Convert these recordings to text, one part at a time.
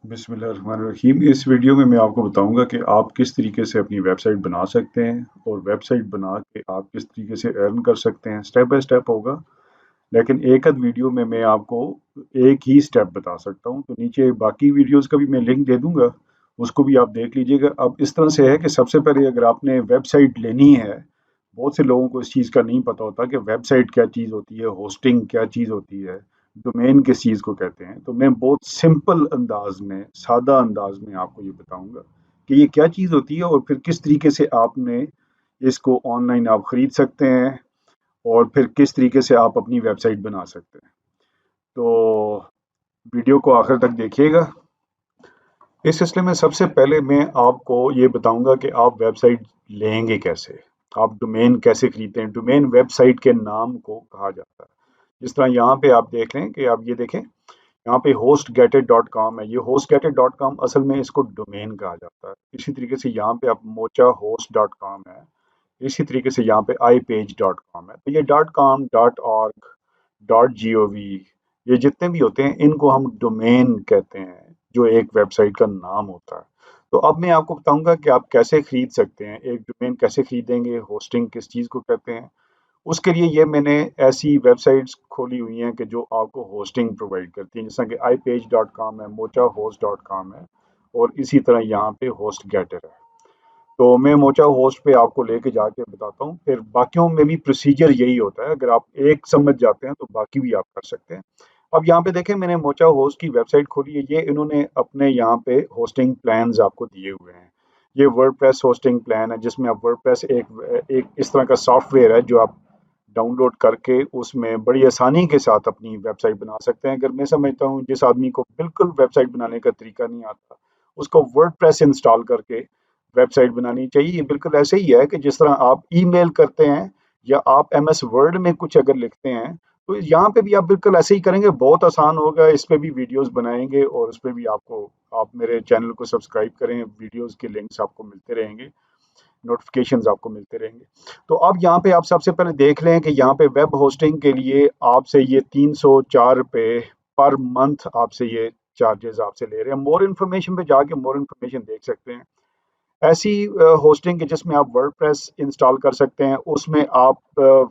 बिस्मिल्लाहिर्रहमानिर्रहीम। इस वीडियो में मैं आपको बताऊंगा कि आप किस तरीके से अपनी वेबसाइट बना सकते हैं और वेबसाइट बना के आप किस तरीके से अर्न कर सकते हैं। स्टेप बाय स्टेप होगा, लेकिन एक आध वीडियो में मैं आपको एक ही स्टेप बता सकता हूं। तो नीचे बाकी वीडियोस का भी मैं लिंक दे दूंगा, उसको भी आप देख लीजिएगा। अब इस तरह से है कि सबसे पहले अगर आपने वेबसाइट लेनी है, बहुत से लोगों को इस चीज़ का नहीं पता होता कि वेबसाइट क्या चीज़ होती है, होस्टिंग क्या चीज़ होती है, डोमेन किस चीज़ को कहते हैं। तो मैं बहुत सिंपल अंदाज में, सादा अंदाज में आपको ये बताऊंगा कि ये क्या चीज़ होती है और फिर किस तरीके से आपने इसको ऑनलाइन आप खरीद सकते हैं और फिर किस तरीके से आप अपनी वेबसाइट बना सकते हैं। तो वीडियो को आखिर तक देखिएगा। इस सिलसिले में सबसे पहले मैं आपको ये बताऊंगा कि आप वेबसाइट लेंगे कैसे, आप डोमेन कैसे खरीदते हैं। डोमेन वेबसाइट के नाम को कहा जाता है। जिस तरह यहाँ पे आप देख लें कि आप ये देखें, यहाँ पे hostgated.com है। ये hostgated.com असल में इसको डोमेन कहा जाता है। इसी तरीके से यहाँ पे आप mocha host.com है। इसी तरीके से यहाँ पे iPage.com है। तो ये .com, .org, .gov, ये जितने भी होते हैं इनको हम डोमेन कहते हैं, जो एक वेबसाइट का नाम होता है। तो अब मैं आपको बताऊंगा कि आप कैसे खरीद सकते हैं, एक डोमेन कैसे खरीदेंगे, होस्टिंग किस चीज़ को कहते हैं। उसके लिए ये मैंने ऐसी वेबसाइट्स खोली हुई हैं कि जो आपको होस्टिंग प्रोवाइड करती हैं, जैसा कि iPage.com है, mochahost.com है, और इसी तरह यहाँ पे HostGator है। तो मैं मोचा होस्ट पे आपको लेके जाके बताता हूँ, फिर बाकियों में भी प्रोसीजर यही होता है। अगर आप एक समझ जाते हैं तो बाकी भी आप कर सकते हैं। अब यहाँ पे देखें, मैंने मोचा होस्ट की वेबसाइट खोली है। ये इन्होंने अपने यहाँ पे होस्टिंग प्लान्स आपको दिए हुए हैं। ये वर्डप्रेस होस्टिंग प्लान है, जिसमें आप वर्डप्रेस एक एक इस तरह का सॉफ्टवेयर है जो आप डाउनलोड करके उसमें बड़ी आसानी के साथ अपनी वेबसाइट बना सकते हैं। अगर मैं समझता हूँ जिस आदमी को बिल्कुल वेबसाइट बनाने का तरीका नहीं आता, उसको वर्डप्रेस इंस्टॉल करके वेबसाइट बनानी चाहिए। ये बिल्कुल ऐसे ही है कि जिस तरह आप ईमेल करते हैं या आप एमएस वर्ड में कुछ अगर लिखते हैं, तो यहाँ पे भी आप बिल्कुल ऐसे ही करेंगे। बहुत आसान होगा। इस पे भी वीडियोस बनाएंगे और उस पे भी आपको, आप मेरे चैनल को सब्सक्राइब करें, वीडियोस के लिंक्स आपको मिलते रहेंगे, नोटिफिकेशंस आपको मिलते रहेंगे। तो अब यहाँ पे आप सबसे पहले देख लें कि यहाँ पे वेब होस्टिंग के लिए आपसे ये 304 रुपये पर मंथ आपसे ये चार्जेस आपसे ले रहे हैं। मोर इन्फॉर्मेशन पे जाके मोर इन्फॉर्मेशन देख सकते हैं। ऐसी होस्टिंग है जिसमें आप वर्डप्रेस इंस्टॉल कर सकते हैं, उसमें आप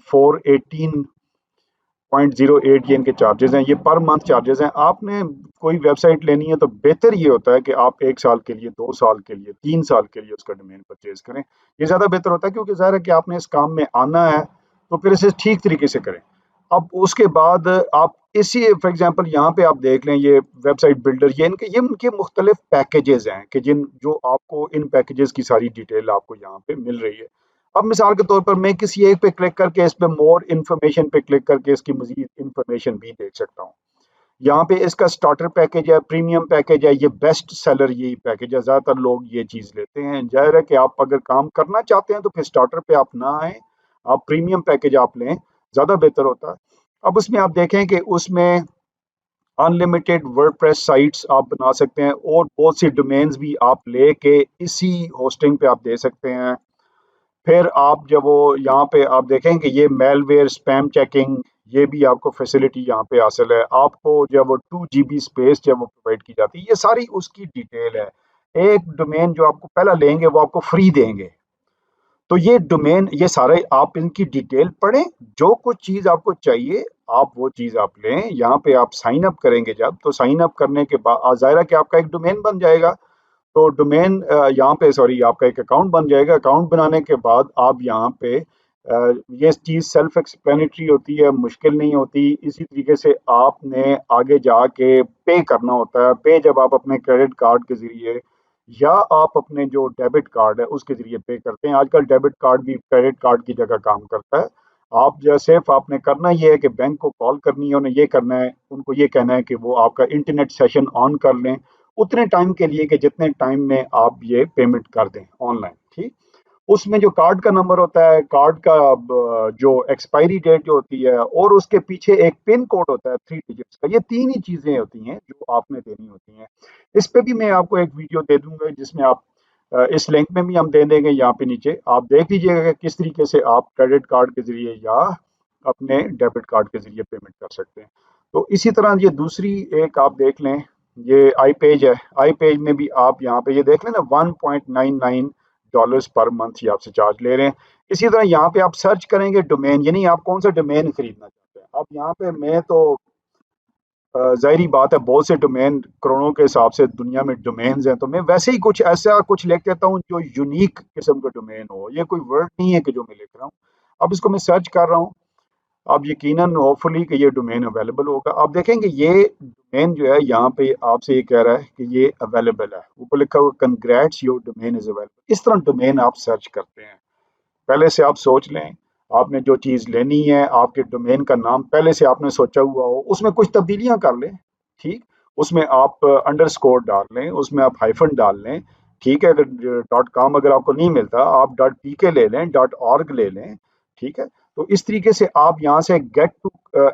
418.08 ये इनके चार्जेस हैं। ये पर मंथ चार्जेस हैं। आपने कोई वेबसाइट लेनी है तो बेहतर ये होता है कि आप 1 साल के लिए, 2 साल के लिए, 3 साल के लिए उसका डोमेन परचेज करें। ये ज़्यादा बेहतर होता है, क्योंकि ज़ाहिर है कि आपने इस काम में आना है, तो फिर इसे ठीक तरीके से करें। अब उसके बाद आप इसी, फॉर एग्जांपल यहाँ पे आप देख लें, ये वेबसाइट बिल्डर, ये इनके मुख्तलिफ पैकेजेस हैं कि जिन जो आपको इन पैकेजेस की सारी डिटेल आपको यहाँ पे मिल रही है। अब मिसाल के तौर पर मैं किसी एक पे क्लिक करके इस पे मोर इन्फॉर्मेशन पे क्लिक करके इसकी मजीद इन्फॉर्मेशन भी देख सकता हूँ। यहाँ पे इसका स्टार्टर पैकेज है, प्रीमियम पैकेज है, ये बेस्ट सेलर यही पैकेज है। ज़्यादातर लोग ये चीज़ लेते हैं। जाहिर है कि आप अगर काम करना चाहते हैं तो फिर स्टार्टर पे आप ना आए, आप प्रीमियम पैकेज आप लें, ज़्यादा बेहतर होता है। अब उसमें आप देखें कि उसमें अनलिमिटेड वर्डप्रेस साइट्स आप बना सकते हैं और बहुत सी डोमेन्स भी आप लेके इसी होस्टिंग पे आप दे सकते हैं। फिर आप जब वो यहाँ पे आप देखें कि ये मेलवेयर स्पैम चेकिंग, ये भी आपको फैसिलिटी यहाँ पे हासिल है। आपको जब वो 2 GB स्पेस जब वो प्रोवाइड की जाती है, ये सारी उसकी डिटेल है। एक डोमेन जो आपको पहला लेंगे वो आपको फ्री देंगे। तो ये डोमेन, ये सारे आप इनकी डिटेल पढ़ें, जो कुछ चीज़ आपको चाहिए आप वो चीज़ आप लें। यहाँ पे आप साइन अप करेंगे जब, तो साइन अप करने के बाद ज़ाहिर है कि आपका एक डोमेन बन जाएगा। तो डोमेन यहाँ पे, सॉरी, आपका एक अकाउंट बन जाएगा। अकाउंट बनाने के बाद आप यहाँ पे ये चीज़ सेल्फ एक्सप्लेनेटरी होती है, मुश्किल नहीं होती। इसी तरीके से आपने आगे जाके पे करना होता है। पे जब आप अपने क्रेडिट कार्ड के ज़रिए या आप अपने जो डेबिट कार्ड है उसके ज़रिए पे करते हैं। आजकल डेबिट कार्ड भी क्रेडिट कार्ड की जगह काम करता है। आप जो सिर्फ आपने करना ये है कि बैंक को कॉल करनी है, उन्हें ये करना है, उनको ये कहना है कि वो आपका इंटरनेट सेशन ऑन कर लें उतने टाइम के लिए कि जितने टाइम में आप ये पेमेंट कर दें ऑनलाइन। ठीक, उसमें जो कार्ड का नंबर होता है, कार्ड का जो एक्सपायरी डेट जो होती है, और उसके पीछे एक पिन कोड होता है 3 डिजिट्स का। ये तीन ही चीज़ें होती हैं जो आपने देनी होती हैं। इस पे भी मैं आपको एक वीडियो दे दूंगा, जिसमें आप इस लिंक में भी हम दे देंगे, यहाँ पे नीचे आप देख लीजिएगा कि किस तरीके से आप क्रेडिट कार्ड के ज़रिए या अपने डेबिट कार्ड के ज़रिए पेमेंट कर सकते हैं। तो इसी तरह ये दूसरी एक आप देख लें, ये आई पेज है, आई पेज में भी आप यहाँ पे ये देख लें ना, $1.99 पर मंथ ये आपसे चार्ज ले रहे हैं। इसी तरह यहाँ पे आप सर्च करेंगे डोमेन, यानी आप कौन सा डोमेन खरीदना चाहते हैं। अब यहाँ पे मैं तो ज़ाहिरी बात है, बहुत से डोमेन करोड़ों के हिसाब से दुनिया में डोमेन्स हैं, तो मैं वैसे ही कुछ ऐसा कुछ लिख देता हूँ जो यूनिक किस्म का डोमेन हो। ये कोई वर्ड नहीं है कि जो मैं लिख रहा हूँ। अब इसको मैं सर्च कर रहा हूँ, अब यकीनन होपफुली कि ये डोमेन अवेलेबल होगा। आप देखेंगे ये डोमेन जो है यहाँ पे आपसे ये कह रहा है कि ये अवेलेबल है, ऊपर लिखा हुआ congrats your domain is available. इस तरह डोमेन आप सर्च करते हैं। पहले से आप सोच लें, आपने जो चीज़ लेनी है, आपके डोमेन का नाम पहले से आपने सोचा हुआ हो, उसमें कुछ तब्दीलियां कर लें, ठीक। उसमें आप अंडरस्कोर डाल लें, उसमें आप हाइफन डाल लें, ठीक है। अगर डॉट कॉम अगर आपको नहीं मिलता, आप डॉट पी के ले लें, डॉट ऑर्ग ले लें, ठीक है। तो इस तरीके से आप यहाँ से get to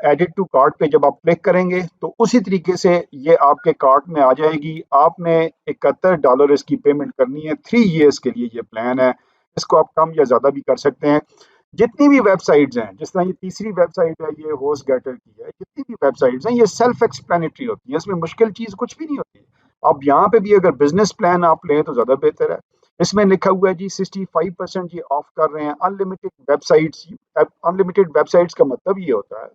edit to cart पे जब आप क्लिक करेंगे तो उसी तरीके से ये आपके कार्ट में आ जाएगी। आपने $71 इसकी पेमेंट करनी है, 3 ईयर्स के लिए ये प्लान है। इसको आप कम या ज़्यादा भी कर सकते हैं। जितनी भी वेबसाइट्स हैं, जिस तरह ये तीसरी वेबसाइट है, ये होस्ट गेटर की है, जितनी भी वेबसाइट्स हैं ये सेल्फ एक्सप्लेनेटरी होती हैं, इसमें मुश्किल चीज़ कुछ भी नहीं होती। अब यहाँ पे भी अगर बिजनेस प्लान आप लें तो ज़्यादा बेहतर है। इसमें लिखा हुआ है जी 65% ये ऑफ कर रहे हैं अनलिमिटेड वेबसाइट्स। अनलिमिटेड वेबसाइट्स का मतलब ये होता है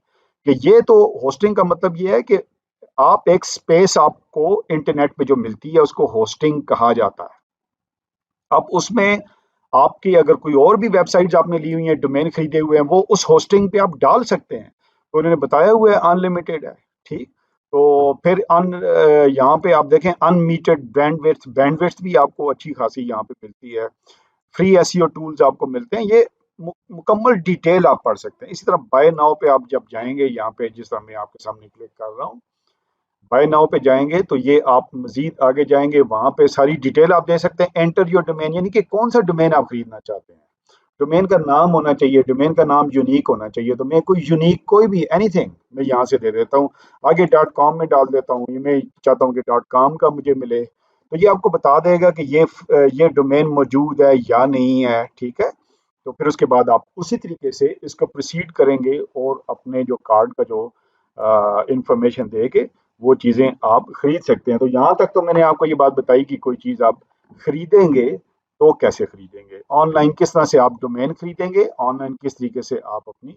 कि ये तो होस्टिंग का मतलब ये है कि आप एक स्पेस आपको इंटरनेट पे जो मिलती है उसको होस्टिंग कहा जाता है। अब उसमें आपकी अगर कोई और भी वेबसाइट्स आपने ली हुई हैं, डोमेन खरीदे हुए हैं, वो उस होस्टिंग पे आप डाल सकते हैं। तो उन्होंने बताया हुआ है अनलिमिटेड है, ठीक। तो फिर यहाँ पे आप देखें अनमीटेड बैंडविड्थ, बैंडविड्थ भी आपको अच्छी खासी यहाँ पे मिलती है। फ्री एसईओ टूल्स आपको मिलते हैं, ये मुकम्मल डिटेल आप पढ़ सकते हैं। इसी तरह बाय नाउ पे आप जब जाएंगे, यहाँ पे जिस तरह मैं आपके सामने क्लिक कर रहा हूँ, बाय नाउ पे जाएंगे तो ये आप मजीद आगे जाएंगे, वहां पे सारी डिटेल आप दे सकते हैं। एंटर योर डोमेन, यानी कि कौन सा डोमेन आप खरीदना चाहते हैं। डोमेन का नाम होना चाहिए, डोमेन का नाम यूनिक होना चाहिए। तो मैं कोई यूनिक कोई भी एनीथिंग मैं यहाँ से दे देता हूँ। आगे डॉट कॉम में डाल देता हूँ, ये मैं चाहता हूँ कि डॉट कॉम का मुझे मिले, तो ये आपको बता देगा कि ये डोमेन मौजूद है या नहीं है, ठीक है। तो फिर उसके बाद आप उसी तरीके से इसको प्रोसीड करेंगे और अपने जो कार्ड का जो इंफॉर्मेशन दे के वो चीज़ें आप खरीद सकते हैं। तो यहाँ तक तो मैंने आपको ये बात बताई कि कोई चीज़ आप खरीदेंगे तो कैसे खरीदेंगे, ऑनलाइन किस तरह से आप डोमेन खरीदेंगे, ऑनलाइन किस तरीके से आप अपनी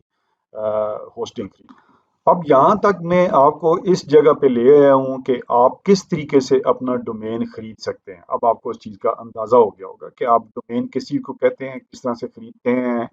होस्टिंग खरीदेंगे। अब यहाँ तक मैं आपको इस जगह पे ले आया हूँ कि आप किस तरीके से अपना डोमेन खरीद सकते हैं। अब आपको इस चीज़ का अंदाज़ा हो गया होगा कि आप डोमेन किस चीज़ को कहते हैं, किस तरह से खरीदते हैं,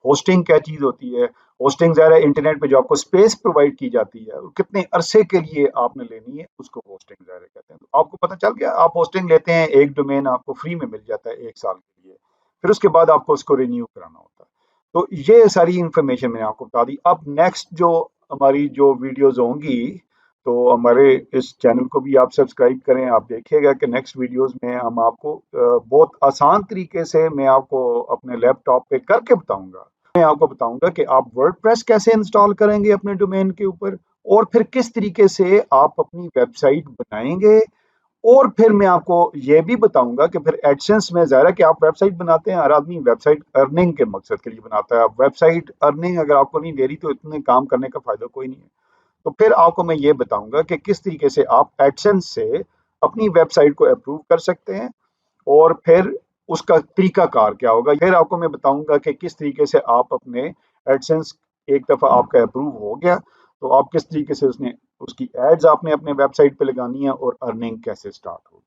होस्टिंग क्या चीज़ होती है। होस्टिंग ज़ाहिर है इंटरनेट पे जो आपको स्पेस प्रोवाइड की जाती है, कितने अरसे के लिए आपने लेनी है, उसको होस्टिंग ज़ाहिर कहते हैं। तो आपको पता चल गया, आप होस्टिंग लेते हैं, एक डोमेन आपको फ्री में मिल जाता है 1 साल के लिए, फिर उसके बाद आपको उसको रिन्यू कराना होता है। तो ये सारी इंफॉर्मेशन मैंने आपको बता दी। अब नेक्स्ट जो हमारी जो वीडियोस होंगी, तो हमारे इस चैनल को भी आप सब्सक्राइब करें। आप देखिएगा कि नेक्स्ट वीडियोस में हम आपको बहुत आसान तरीके से मैं आपको अपने लैपटॉप पे करके बताऊंगा। मैं आपको बताऊंगा कि आप वर्डप्रेस कैसे इंस्टॉल करेंगे अपने डोमेन के ऊपर, और फिर किस तरीके से आप अपनी वेबसाइट बनाएंगे। और फिर मैं आपको ये भी बताऊंगा कि फिर एडसेंस में ज़ाहिर है कि आप वेबसाइट बनाते हैं, हर आदमी वेबसाइट अर्निंग के मकसद के लिए बनाता है। वेबसाइट अर्निंग अगर आपको नहीं दे रही तो इतने काम करने का फायदा कोई नहीं है। तो फिर आपको मैं ये बताऊंगा कि किस तरीके से आप एडसेंस से अपनी वेबसाइट को अप्रूव कर सकते हैं, और फिर उसका तरीकाकार क्या होगा। फिर आपको मैं बताऊंगा कि किस तरीके से आप अपने एडसेंस, एक दफ़ा आपका अप्रूव हो गया तो आप किस तरीके से उसने उसकी एड्स आपने अपने वेबसाइट पे लगानी है और अर्निंग कैसे स्टार्ट होगी।